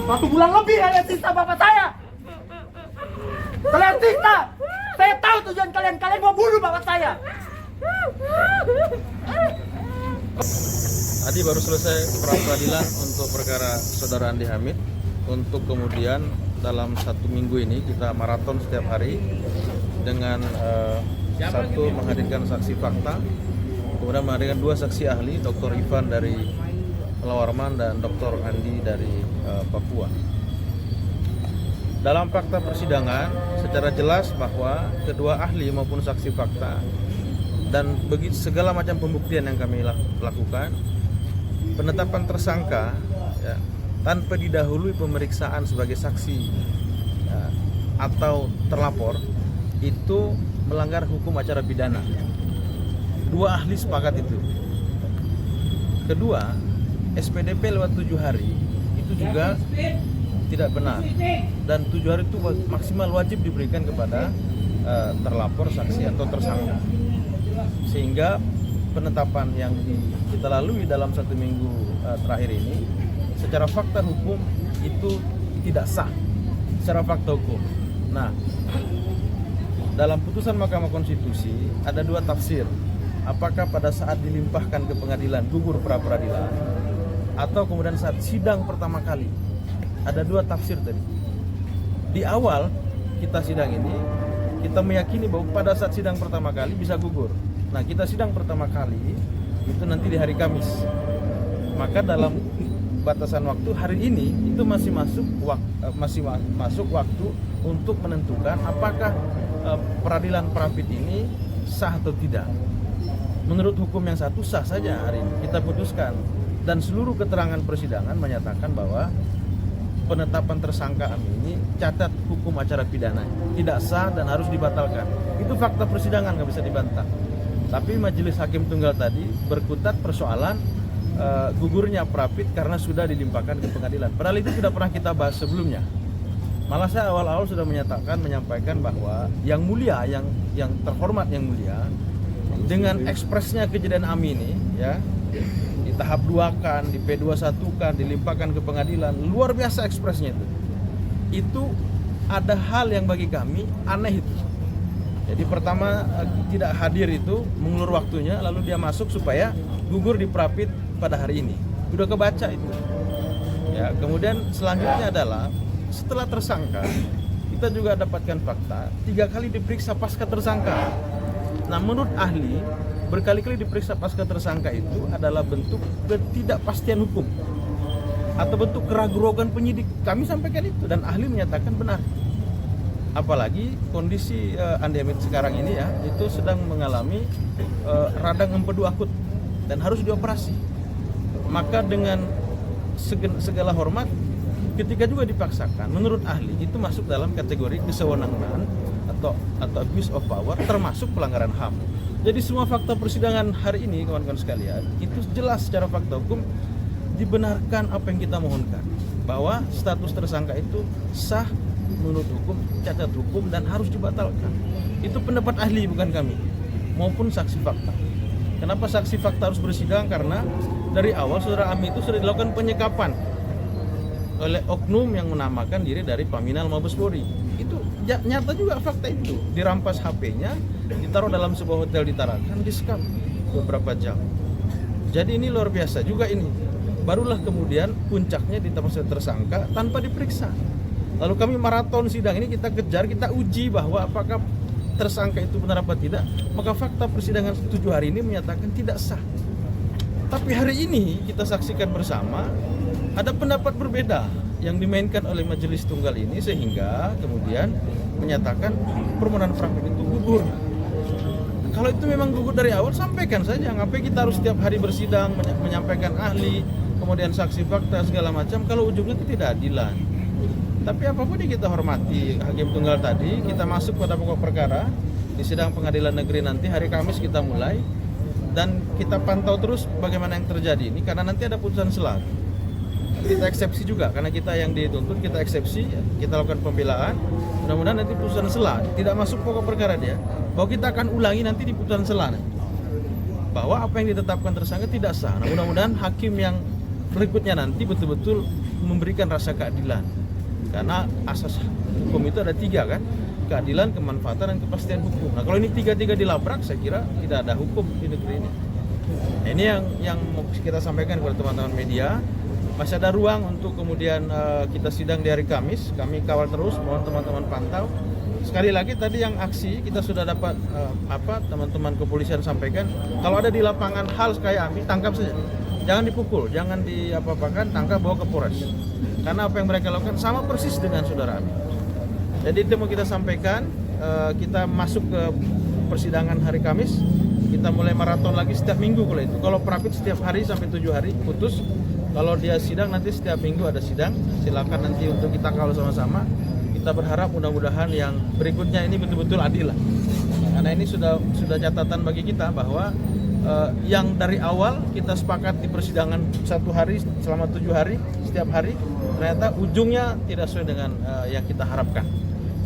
1 bulan lebih kalian siksa bapak saya. Kalian siksa. Saya tahu tujuan kalian. Kalian mau bunuh bapak saya. Tadi baru selesai pra-peradilan untuk perkara saudara Andi Hamid. Untuk kemudian dalam 1 minggu ini kita maraton setiap hari dengan satu menghadirkan saksi fakta, kemudian menghadirkan 2 saksi ahli, Dr. Ivan dari Pelawarman dan Dr. Andi dari Papua. Dalam fakta persidangan secara jelas bahwa kedua ahli maupun saksi fakta dan begitu segala macam pembuktian yang kami lakukan, penetapan tersangka ya, tanpa didahului pemeriksaan sebagai saksi ya, atau terlapor itu melanggar hukum acara pidana. 2 ahli sepakat itu. Kedua, SPDP lewat 7 hari itu juga tidak benar, dan 7 hari itu maksimal wajib diberikan kepada terlapor, saksi atau tersangka, sehingga penetapan yang kita lalui dalam 1 minggu terakhir ini secara fakta hukum itu tidak sah secara fakta hukum. Nah, dalam putusan Mahkamah Konstitusi ada 2 tafsir. Apakah pada saat dilimpahkan ke pengadilan gugur pra-peradilan atau kemudian saat sidang pertama kali. Ada 2 tafsir tadi. Di awal kita sidang ini kita meyakini bahwa pada saat sidang pertama kali bisa gugur. Nah, kita sidang pertama kali itu nanti di hari Kamis. Maka dalam batasan waktu hari ini itu masih masuk waktu untuk menentukan apakah peradilan Prapit ini sah atau tidak. Menurut hukum yang satu sah saja hari ini kita putuskan, dan seluruh keterangan persidangan menyatakan bahwa penetapan tersangka ini catat hukum acara pidana tidak sah dan harus dibatalkan. Itu fakta persidangan, nggak bisa dibantah. Tapi majelis hakim tunggal tadi berkutat persoalan gugurnya Prapit karena sudah dilimpahkan ke pengadilan. Padahal itu sudah pernah kita bahas sebelumnya. Malah saya awal-awal sudah menyampaikan bahwa yang mulia, yang terhormat yang mulia, dengan ekspresnya kejadian AMI ini, ya, di tahap 2-kan, di P21-kan, dilimpahkan ke pengadilan, luar biasa ekspresnya itu. Itu ada hal yang bagi kami aneh itu. Jadi pertama tidak hadir itu mengulur waktunya, lalu dia masuk supaya gugur di Prapit pada hari ini. Udah kebaca itu. Ya, kemudian selanjutnya adalah setelah tersangka, kita juga dapatkan fakta 3 kali diperiksa pasca tersangka. Nah, menurut ahli, berkali-kali diperiksa pasca tersangka itu adalah bentuk ketidakpastian hukum atau bentuk keraguan penyidik. Kami sampaikan itu dan ahli menyatakan benar. Apalagi kondisi Andi Hamid sekarang ini ya, itu sedang mengalami radang empedu akut dan harus dioperasi. Maka dengan segala hormat, ketika juga dipaksakan, menurut ahli itu masuk dalam kategori kesewenang-wenangan atau abuse of power, termasuk pelanggaran HAM. Jadi semua fakta persidangan hari ini, kawan-kawan sekalian, itu jelas secara fakta hukum dibenarkan apa yang kita mohonkan, bahwa status tersangka itu sah menurut hukum, cacat hukum, dan harus dibatalkan. Itu pendapat ahli, bukan kami, maupun saksi fakta. Kenapa saksi fakta harus bersidang? Karena dari awal saudara Ami itu sudah dilakukan penyekapan oleh oknum yang menamakan diri dari Paminal Mabes Polri. Itu nyata juga fakta itu. Dirampas HP-nya, ditaruh dalam sebuah hotel di Tarakan, disekap beberapa jam. Jadi ini luar biasa juga ini. Barulah kemudian puncaknya ditapkan tersangka tanpa diperiksa. Lalu kami maraton sidang ini, kita kejar, kita uji bahwa apakah tersangka itu benar apa tidak. Maka fakta persidangan 7 hari ini menyatakan tidak sah. Tapi hari ini kita saksikan bersama ada pendapat berbeda yang dimainkan oleh majelis tunggal ini, sehingga kemudian menyatakan permohonan Prapit itu gugur. Kalau itu memang gugur dari awal, sampaikan saja. Ngapain kita harus setiap hari bersidang, menyampaikan ahli, kemudian saksi fakta segala macam, kalau ujungnya itu tidak adilan. Tapi apapun yang kita hormati hakim tunggal tadi, kita masuk pada pokok perkara di sidang pengadilan negeri nanti hari Kamis kita mulai, dan kita pantau terus bagaimana yang terjadi ini, karena nanti ada putusan selah. Kita eksepsi juga, karena kita yang dituntut, kita eksepsi, kita lakukan pembelaan. Mudah-mudahan nanti putusan selah tidak masuk pokok perkara dia, bahwa kita akan ulangi nanti di putusan selah bahwa apa yang ditetapkan tersangka tidak sah. Nah, mudah-mudahan hakim yang berikutnya nanti betul-betul memberikan rasa keadilan. Karena asas hukum itu ada 3 kan, keadilan, kemanfaatan, dan kepastian hukum. Nah kalau ini 3 dilabrak, saya kira tidak ada hukum di negeri ini. Nah, ini yang mau kita sampaikan kepada teman-teman media. Masih ada ruang untuk kemudian kita sidang di hari Kamis. Kami kawal terus, mohon teman-teman pantau. Sekali lagi tadi yang aksi kita sudah dapat teman-teman kepolisian sampaikan, kalau ada di lapangan hal kayak Ami, tangkap saja. Jangan dipukul, jangan diapa-apakan, tangkap bawa ke Polres. Karena apa yang mereka lakukan sama persis dengan saudara Ami. Jadi itu mau kita sampaikan, kita masuk ke persidangan hari Kamis, kita mulai maraton lagi setiap minggu kalau itu. Kalau Prapit setiap hari sampai 7 hari putus. Kalau dia sidang nanti setiap minggu ada sidang. Silakan nanti untuk kita kawal sama-sama. Kita berharap mudah-mudahan yang berikutnya ini betul-betul adil lah. Karena ini sudah catatan bagi kita bahwa yang dari awal kita sepakat di persidangan 1 hari selama 7 hari setiap hari, ternyata ujungnya tidak sesuai dengan yang kita harapkan.